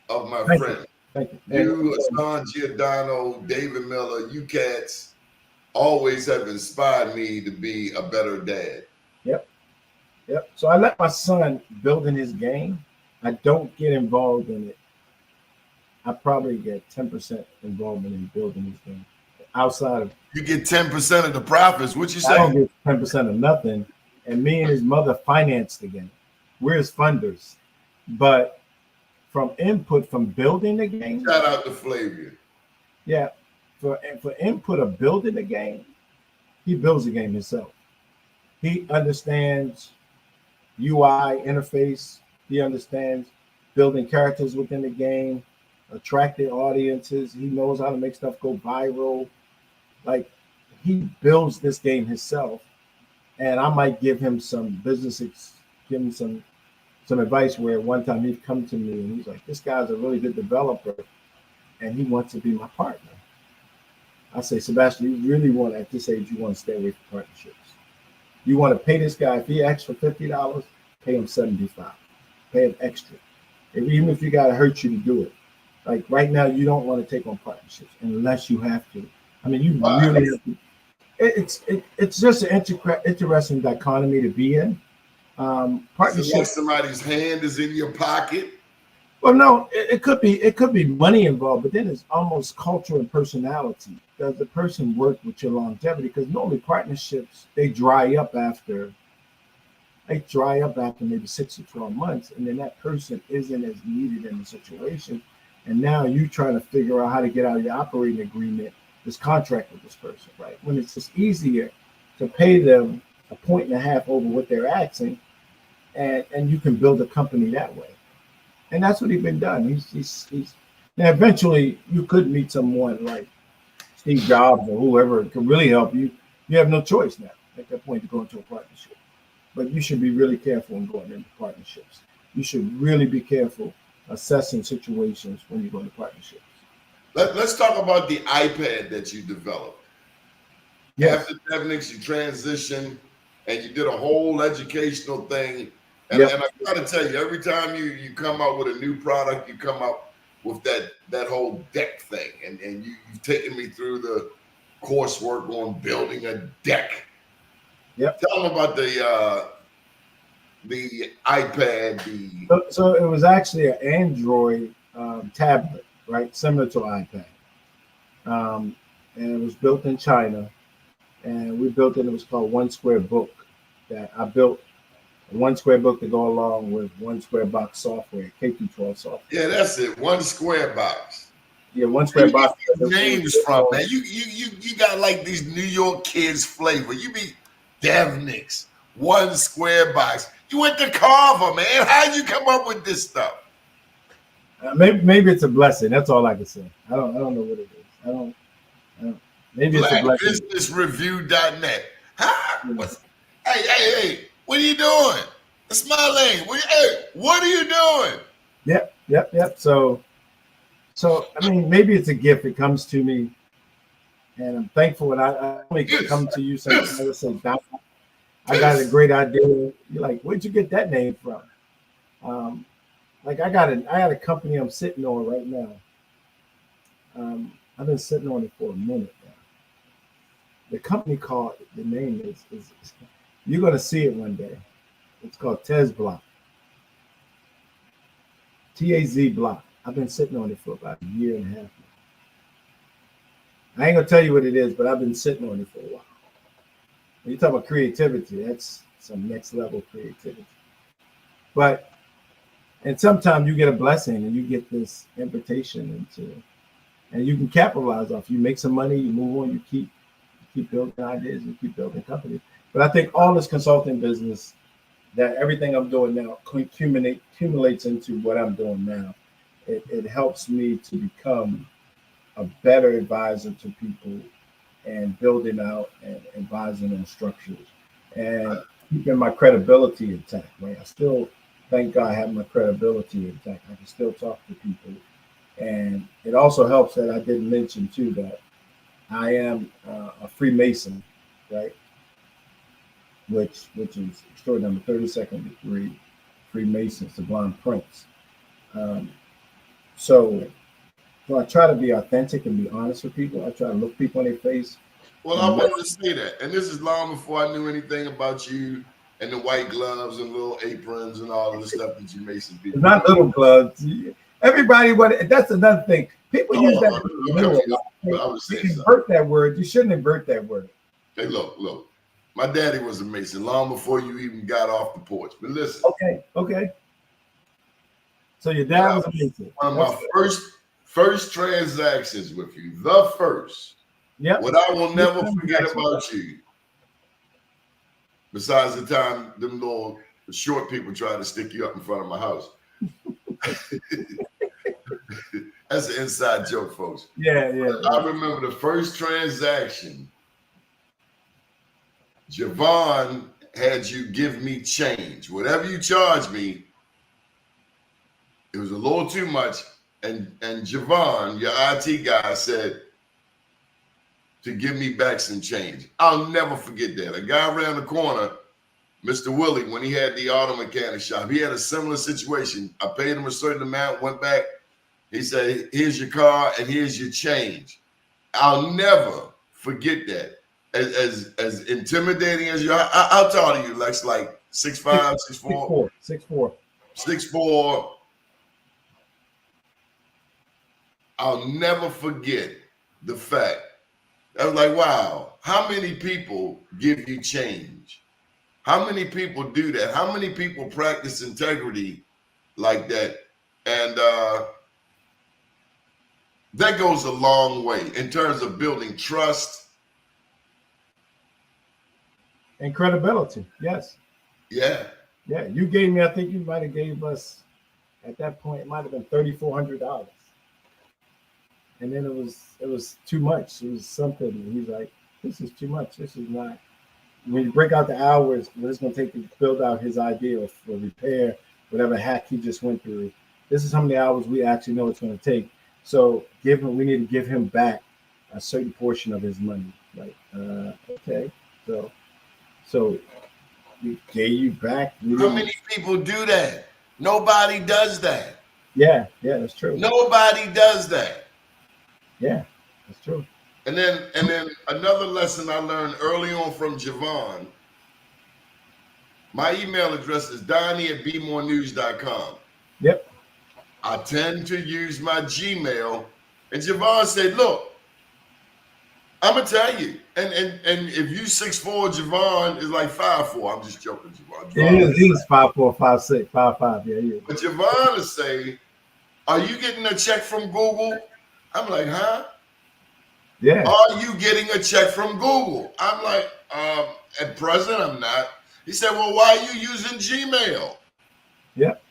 of my friends. Thank you. You, Hassan Giordano, David Miller, you cats always have inspired me to be a better dad. Yep. So I let my son build in his game. I don't get involved in it. I probably get 10% involvement in building his game. Outside of you get 10% of the profits. What you say? I don't get 10% of nothing. And me and his mother finance the game. We're his funders. But from input from building the game. Shout out to Flavia. Yeah. For input of building the game, he builds the game himself. He understands UI interface. He understands building characters within the game, attracting audiences. He knows how to make stuff go viral. Like, he builds this game himself. And I might give him some give him some advice where one time he'd come to me and he's like, this guy's a really good developer and he wants to be my partner. I say, Sebastian, you really want, at this age, you want to stay away from partnerships. You want to pay this guy, if he asks for $50, pay him $75. Pay him extra. Even if you got to hurt you to do it. Like right now, you don't want to take on partnerships unless you have to. I mean, you really have to. It's just an interesting dichotomy to be in. Partnerships. Like somebody's hand is in your pocket. Well, no, it could be money involved, but then it's almost culture and personality. Does the person work with your longevity? Because normally partnerships, they dry up after maybe 6 or 12 months, and then that person isn't as needed in the situation. And now you trying to figure out how to get out of your operating agreement, this contract with this person, right? When it's just easier to pay them 1.5 points over what they're asking, and you can build a company that way. And that's what he's been done. He's now eventually you could meet someone like Steve Jobs or whoever can really help you. You have no choice now at that point to go into a partnership. But you should be really careful in going into partnerships. You should really be careful assessing situations when you go into partnerships. Let's talk about the iPad that you developed. Yes. After Devnix, you transitioned and you did a whole educational thing. And, Yep. and I gotta tell you, every time you come out with a new product, you come up with that whole deck thing. And you've taken me through the coursework on building a deck. Yep. Tell them about the iPad. So it was actually an Android tablet, right? Similar to an iPad. And it was built in China. And we built it was called One Square Book. That I built One Square Book to go along with One Square Box software, K-12 software. Yeah, that's it. One Square Box. Yeah, One Square Box. Names from, man. You got like these New York kids flavor. You be Devnix, one square box. You went to Carver, man. How'd you come up with this stuff? Maybe it's a blessing. That's all I can say. I don't know what it is. I don't. Maybe it's a blessing. BlackBusinessReview.net. Huh? Hey, what are you doing? That's my lane. What are you doing? Yep. So I mean, maybe it's a gift. It comes to me, and I'm thankful. And I only come to you sometimes. I say, Don, I got a great idea. You're like, where'd you get that name from? Like I got a company I'm sitting on right now. I've been sitting on it for a minute now. The company the name is you're gonna see it one day. It's called Tez Block. TAZ Block. I've been sitting on it for about a year and a half now. I ain't gonna tell you what it is, but I've been sitting on it for a while. When you talk about creativity, that's some next level creativity. And sometimes you get a blessing and you get this invitation and you can capitalize off. You make some money, you move on, you keep building ideas, you keep building companies. But I think all this consulting business, that everything I'm doing now accumulates into what I'm doing now. It helps me to become a better advisor to people and building out and advising on structures and keeping my credibility intact, right? I still, thank God, have my credibility intact. I can still talk to people. And it also helps that I didn't mention too that I am a Freemason, right? Which is extraordinary, 32nd degree Freemason, Sublime Prince. So I try to be authentic and be honest with people. I try to look people in their face. Well, I wanted to say that, and this is long before I knew anything about you and the white gloves and little aprons and all of the stuff that you Mason people. It's not little gloves. Everybody, that's another thing. People use that word. Invert that word. You shouldn't invert that word. Hey, look. My daddy was a Mason long before you even got off the porch. But listen. Okay. So your dad was a Mason. One of my first transactions with you, the first. Yeah. What I will never forget about you, besides the time them little short people tried to stick you up in front of my house. That's an inside joke, folks. Yeah. I remember the first transaction. Javon had you give me change. Whatever you charged me, it was a little too much. And Javon, your IT guy, said to give me back some change. I'll never forget that. A guy around the corner, Mr. Willie, when he had the auto mechanic shop, he had a similar situation. I paid him a certain amount, went back. He said, here's your car and here's your change. I'll never forget that. As intimidating as you are, how tall are you, Lex? Like 6'5", 6'4"? 6'4". 6'4". I'll never forget the fact. I was like, wow, how many people give you change? How many people do that? How many people practice integrity like that? And that goes a long way in terms of building trust. And credibility, yes. Yeah. You gave me, I think you might have gave us, at that point, it might have been $3,400. And then it was too much. It was something. And he's like, this is too much. This is not. When you break out the hours, what it's going to take to build out his idea for repair, whatever hack he just went through, this is how many hours we actually know it's going to take. So we need to give him back a certain portion of his money. Like, okay. So we gave you back. How many people do that? Nobody does that. Yeah, that's true. Nobody does that. Yeah, that's true. And then another lesson I learned early on from Javon. My email address is Doni@BMOREnews.com. Yep. I tend to use my Gmail. And Javon said, look, I'm gonna tell you. And if you 6'4", Javon is like 5'4". I'm just joking, Javon. He is 5'4", 5'6", 5'5". Yeah, he is. But Javon will say, are you getting a check from Google? I'm like, huh? Yeah. Are you getting a check from Google? I'm like, at present, I'm not. He said, well, why are you using Gmail? Yep.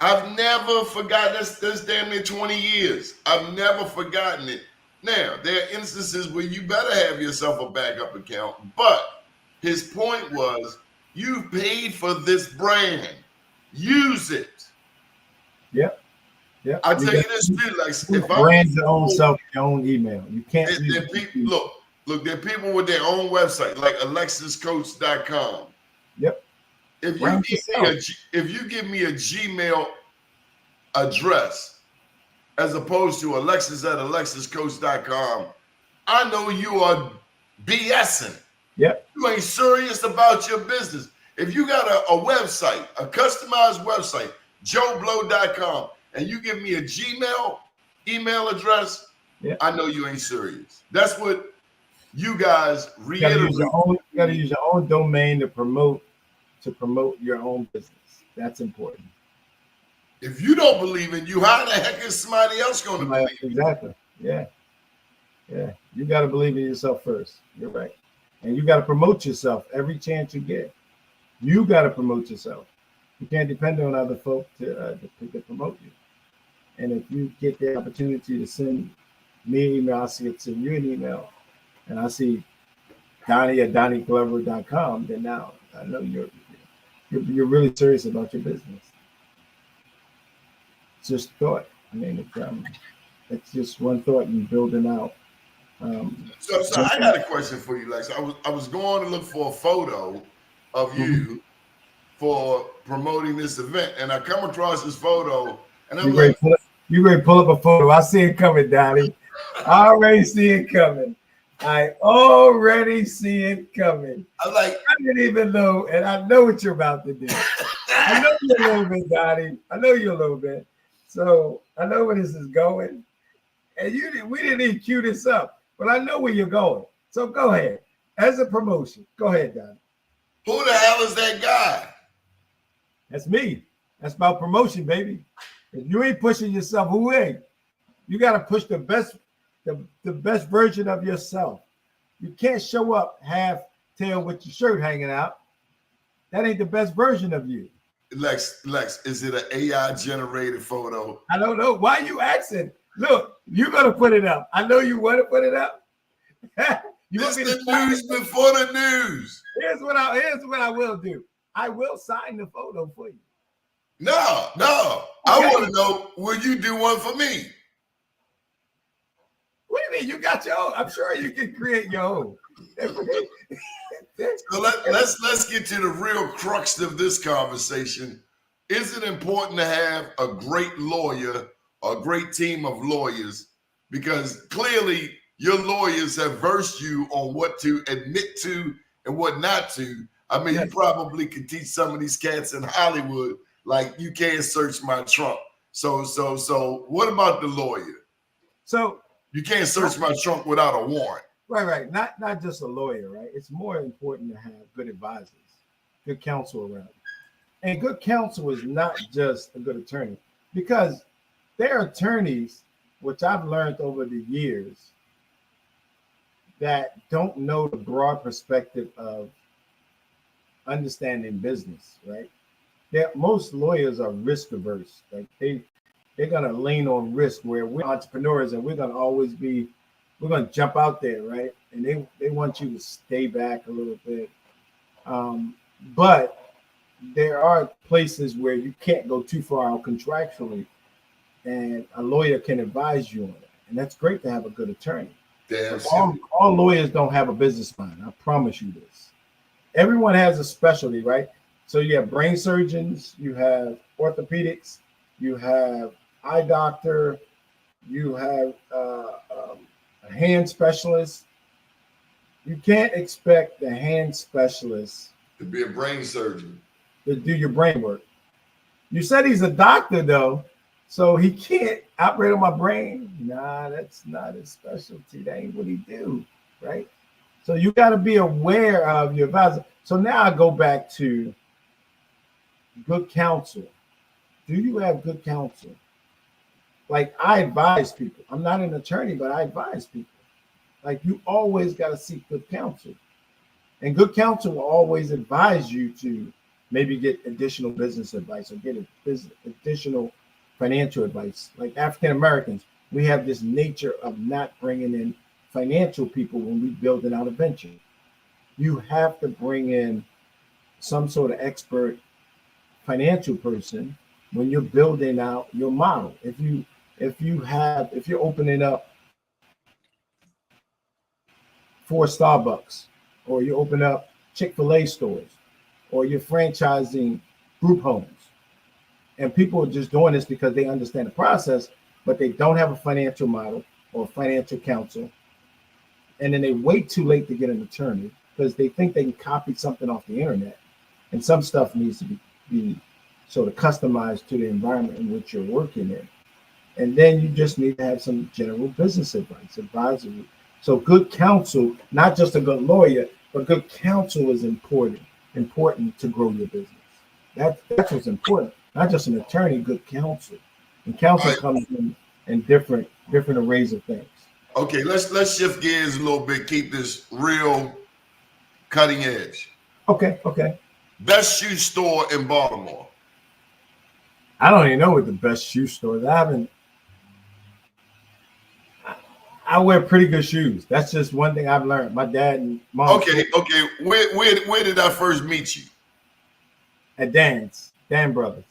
I've never forgotten this damn near 20 years. I've never forgotten it. Now, there are instances where you better have yourself a backup account, but his point was, you paid for this brand. Use it. Yep. Yep. I tell you this, dude, like if I'm brand your own self, your own email. You can't look, there are people with their own website, like alexiscoates.com. Yep. If you give me a Gmail address as opposed to alexis@alexiscoates.com, I know you are BSing. Yep. You ain't serious about your business. If you got a website, a customized website, joeblow.com, and you give me a Gmail email address, yep, I know you ain't serious. That's what you guys reiterate. You gotta use your own domain to promote your own business. That's important. If you don't believe in you, how the heck is somebody else going to believe? Exactly. Yeah. Yeah. You got to believe in yourself first. You're right. And you got to promote yourself every chance you get. You got to promote yourself. You can't depend on other folk to promote you. And if you get the opportunity to send me an email, I'll send you an email, and I see Doni at DoniGlover.com, then now I know you're really serious about your business. It's just thought. I mean, it's just one thought and building out. So I got a question for you, Lex. I was going to look for a photo of you for promoting this event, and I come across this photo, and I'm like, you ready to pull up a photo? I see it coming, Doni. I already see it coming. I already see it coming. I didn't even know, and I know what you're about to do. I know you a little bit, Doni. I know you a little bit. So I know where this is going. And we didn't even cue this up, but I know where you're going. So go ahead. As a promotion, go ahead, Doni. Who the hell is that guy? That's me. That's about promotion, baby. If you ain't pushing yourself, who ain't? You got to push the best version of yourself. You can't show up half tail with your shirt hanging out. That ain't the best version of you. Lex, is it an AI generated photo? I don't know. Why are you asking? Look, you're gonna put it up. I know you want to put it up. It's the news before the news. Here's what I will do. I will sign the photo for you. No. Okay. I want to know, will you do one for me? What do you mean? You got your own. I'm sure you can create your own. So let's get to the real crux of this conversation. Is it important to have a great lawyer or a great team of lawyers? Because clearly your lawyers have versed you on what to admit to and what not to. I mean, You probably could teach some of these cats in Hollywood, like, you can't search my trunk. So what about the lawyer? So you can't search my trunk without a warrant. Right. Not just a lawyer, right? It's more important to have good advisors, good counsel around you. And good counsel is not just a good attorney, because there are attorneys, which I've learned over the years, that don't know the broad perspective of understanding business, right? Most lawyers are risk averse. Like they're gonna lean on risk, where we're entrepreneurs and we're gonna jump out there, right? And they want you to stay back a little bit. But there are places where you can't go too far out contractually, and a lawyer can advise you on it. And that's great to have a good attorney. All lawyers don't have a business mind. I promise you this. Everyone has a specialty, right? So you have brain surgeons, you have orthopedics, you have eye doctor, you have a hand specialist. You can't expect the hand specialist to be a brain surgeon, to do your brain work. You said he's a doctor, though, so he can't operate on my brain. Nah, that's not his specialty. That ain't what he do, right? So you got to be aware of your advisor. So now I go back to good counsel. Do you have good counsel? Like, I advise people. I'm not an attorney, but I advise people. Like, you always got to seek good counsel. And good counsel will always advise you to maybe get additional business advice or get additional financial advice. Like African Americans, we have this nature of not bringing in financial people when we building out a venture. You have to bring in some sort of expert financial person when you're building out your model. If you're opening up 4 Starbucks, or you open up Chick-fil-A stores, or you're franchising group homes, and people are just doing this because they understand the process, but they don't have a financial model or financial counsel, and then they wait too late to get an attorney because they think they can copy something off the internet, and some stuff needs to be sort of customized to the environment in which you're working in. And then you just need to have some general business advice, advisory. So good counsel, not just a good lawyer, but good counsel is important to grow your business. That's what's important. Not just an attorney, good counsel. And counsel comes in different arrays of things. Okay, let's shift gears a little bit, keep this real cutting edge. Okay. Best shoe store in Baltimore. I don't even know what the best shoe stores. I wear pretty good shoes. That's just one thing I've learned. My dad and mom. Okay. Where did I first meet you? At Dan Brothers.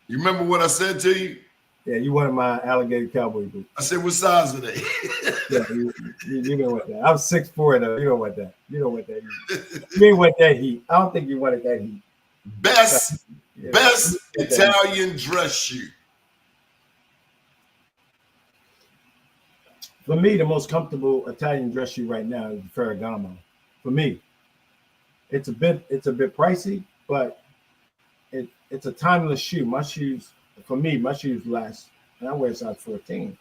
You remember what I said to you? Yeah, you wanted my alligator cowboy boots. I said, what size are they? Yeah, you know what that. I was 6'4" though. You know what that. You ain't want that heat. I don't think you wanted that heat. Best Italian dress shoe. For me, the most comfortable Italian dress shoe right now is the Ferragamo. For me, it's a bit pricey, but it's a timeless shoe. My shoes last, and I wear size 14.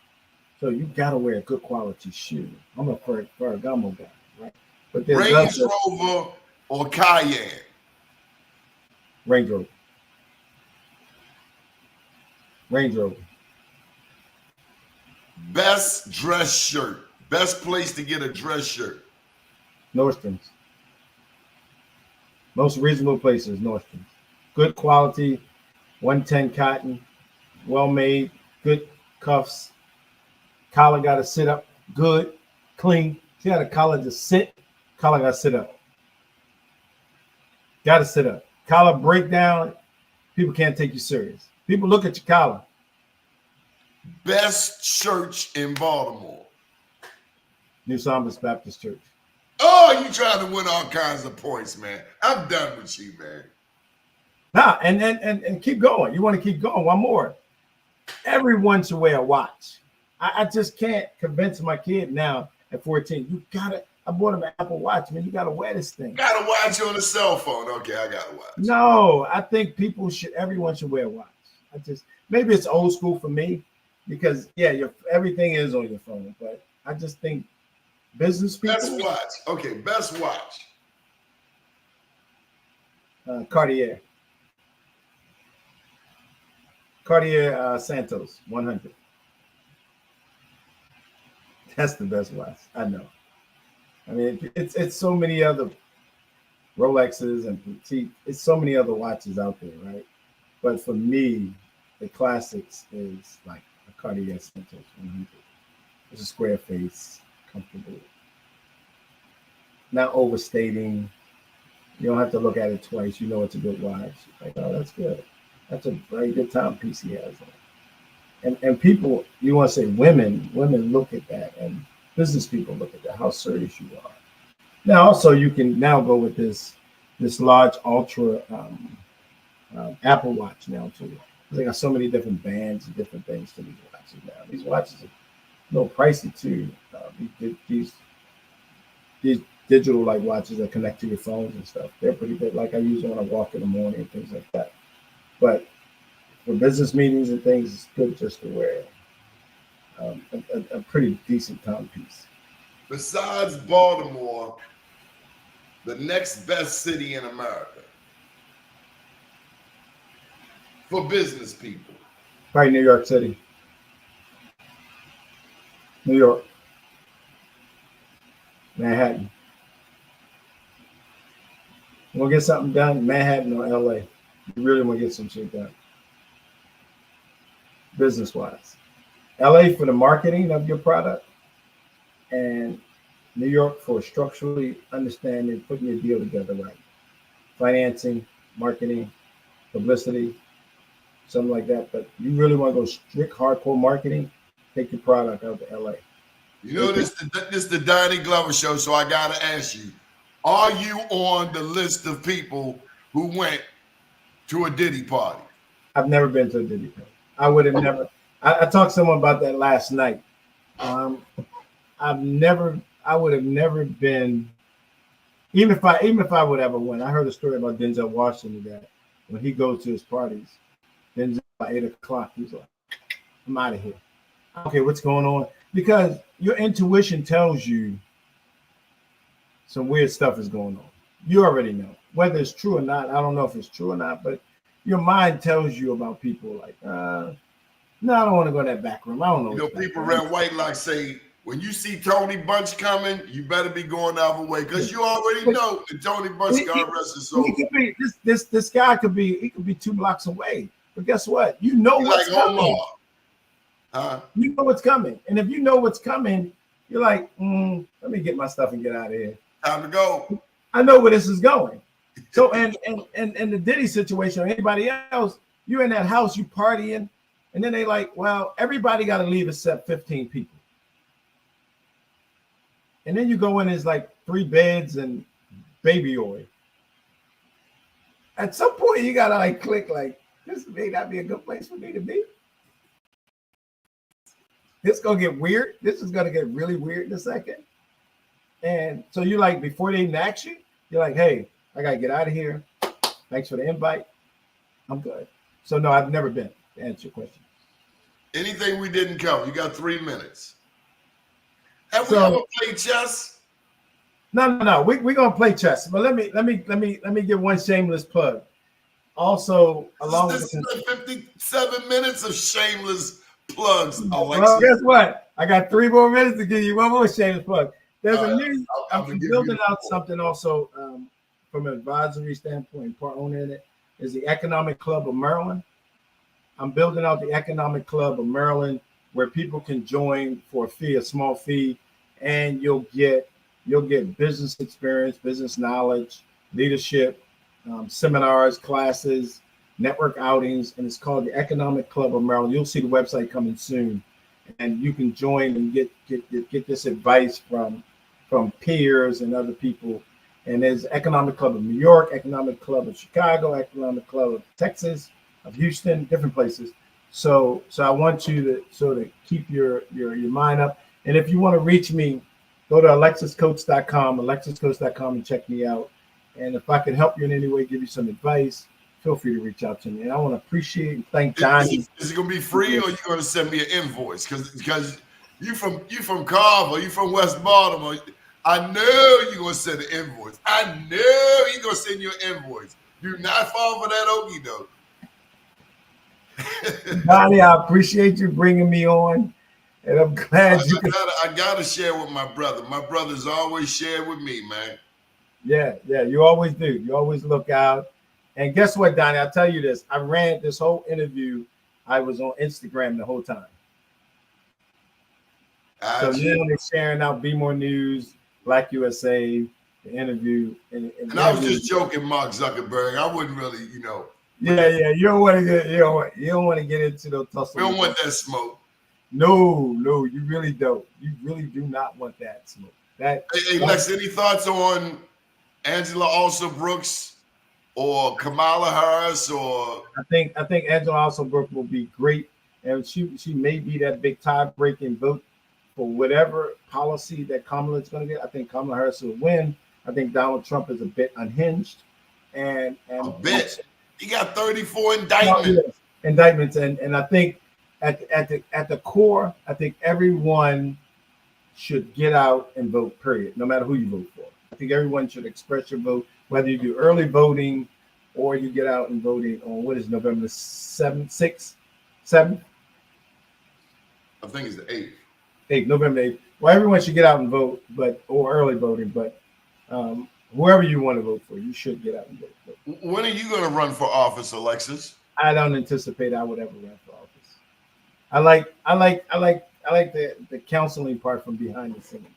So you gotta wear a good quality shoe. I'm a Ferragamo guy, right? But there's Range Rover or Cayenne? Range Rover. Best dress shirt. Best place to get a dress shirt. Nordstrom's. Most reasonable places, Nordstrom's. Good quality, 110 cotton, well made, good cuffs. Collar got to sit up good, clean. See how the collar just sit? Collar got to sit up. Got to sit up. Collar breakdown, people can't take you serious. People look at your collar. Best church in Baltimore. New Psalmist Baptist Church. Oh, you trying to win all kinds of points, man. I'm done with you, man. Nah, and keep going. You want to keep going. One more. Everyone should wear a watch. I just can't convince my kid now at 14. I bought him an Apple Watch, man. You gotta wear this thing. Got a watch on a cell phone. Okay, I got a watch. No, I think everyone should wear a watch. Maybe it's old school for me because everything is on your phone, but I just think business people. Best watch. Okay, best watch. Cartier Santos 100. That's the best watch. I know. I mean, it's so many other Rolexes and petite. It's so many other watches out there, right? But for me, the classics is like a Cartier Santos 100. It's a square face, comfortable, not overstating. You don't have to look at it twice. You know it's a good watch. Like, oh, that's good. That's a very good timepiece he has on. And people, you want to say women look at that, and business people look at that, how serious you are. Now, also, you can now go with this large ultra Apple Watch now too. They got so many different bands and different things to these watches now. These watches are a little pricey too. These digital like watches that connect to your phones and stuff. They're pretty good. Like I use when I walk in the morning and things like that. But for business meetings and things, it's good just to wear a pretty decent timepiece. Besides Baltimore, the next best city in America for business people. Probably New York City. New York. Manhattan. You want to get something done, Manhattan or LA? You really want to get some shit done, business wise. LA for the marketing of your product, and New York for structurally understanding, putting your deal together right. Financing, marketing, publicity, something like that. But you really want to go strict hardcore marketing, take your product out to LA. You know, this the Donnie Glover show, so I gotta ask you: are you on the list of people who went to a Diddy party? I've never been to a Diddy party. I would have never. I talked to someone about that last night. I would have never been. Even if I would ever win. I heard a story about Denzel Washington that when he goes to his parties, Denzel by 8:00, he's like, "I'm out of here. I don't care what's going on," because your intuition tells you some weird stuff is going on. You already know whether it's true or not. I don't know if it's true or not, but your mind tells you about people like, no, I don't want to go in that back room. I don't know. You know, people around White Lock say, when you see Tony Bunch coming, you better be going the other way because you already know that Tony Bunch got arrested. So he could be this guy could be 2 blocks away. But guess what? You know what's like coming. Omar. You know what's coming, and if you know what's coming, you're like, let me get my stuff and get out of here. Time to go. I know where this is going. So and the Diddy situation or anybody else, you're in that house, you partying, and then they like, well, everybody got to leave except 15 people. And then you go in, there's like 3 beds and baby oil. At some point, you gotta like click, like, this may not be a good place for me to be. This is gonna get weird. This is gonna get really weird in a second. And so you like, before they ask you, you're like, hey, I gotta get out of here. Thanks for the invite. I'm good. So no, I've never been, to answer your question. Anything we didn't cover, you got 3 minutes. Have we ever played chess? No. We're gonna play chess, but let me give one shameless plug. Also, along with this is 57 minutes of shameless plugs. Alexis. Well, guess what? I got 3 more minutes to give you one more shameless plug. There's a new. I'm building out something also from an advisory standpoint. Part owner in it is the Economic Club of Maryland. I'm building out the Economic Club of Maryland, where people can join for a fee, a small fee, and you'll get business experience, business knowledge, leadership, seminars, classes, network outings, and it's called the Economic Club of Maryland. You'll see the website coming soon, and you can join and get this advice from peers and other people. And there's Economic Club of New York, Economic Club of Chicago, Economic Club of Texas, of Houston, different places. So I want you to sort of keep your mind up. And if you want to reach me, go to alexiscoates.com, and check me out. And if I can help you in any way, give you some advice, feel free to reach out to me. And I want to appreciate and thank Doni. Is it going to be free, or are you going to send me an invoice? Because you from Carver, you from West Baltimore. I know you're going to send an invoice. I know you're going to send you an invoice. Do not fall for that okie doke. Doni, I appreciate you bringing me on, and I'm glad I gotta share with my brother. My brother's always shared with me, man. Yeah, you always do. You always look out. And guess what, Doni? I'll tell you this. I ran this whole interview. I was on Instagram the whole time. So now they're sharing out BMORE News, Black USA, the interview. And I was just joking, Mark Zuckerberg. I wouldn't really, Yeah. You don't want to get into those tussles. We don't want that smoke. No, you really don't. You really do not want that smoke. Hey, Lex, any thoughts on Angela Alsop-Brooks or Kamala Harris? Or I think Angela Alsop-Brooks will be great, and she may be that big tie-breaking vote for whatever policy that Kamala is going to get. I think Kamala Harris will win. I think Donald Trump is a bit unhinged, and a bit. He got 34 indictments. Indictments, and I think at the core, I think everyone should get out and vote. Period. No matter who you vote for, I think everyone should express your vote, whether you do early voting or you get out and voting on what is November 7th. I think it's the 8th. November 8th. Well, everyone should get out and vote, or early voting. But whoever you want to vote for, you should get out and vote for. When are you going to run for office, Alexis? I don't anticipate I would ever run for office. I like the counseling part from behind the scenes.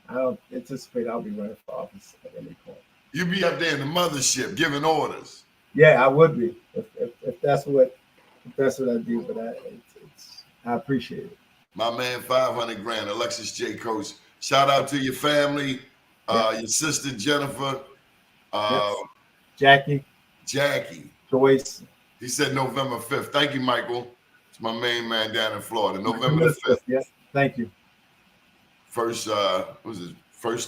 I don't anticipate I'll be running for office at any point. You be up there in the mothership giving orders. Yeah, I would be if that's what I do. But I appreciate it. My man, 500 grand, Alexis J. Coates. Shout out to your family, your sister Jennifer, Jackie, Joyce. Joyce. He said November 5th. Thank you, Michael. It's my main man down in Florida. November 5th. Yes, thank you. First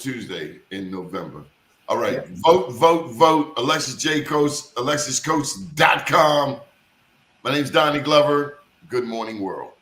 Tuesday in November. All right. Yeah. Vote. Alexis J. Coates, AlexisCoates.com. My name's Donnie Glover. Good morning, world.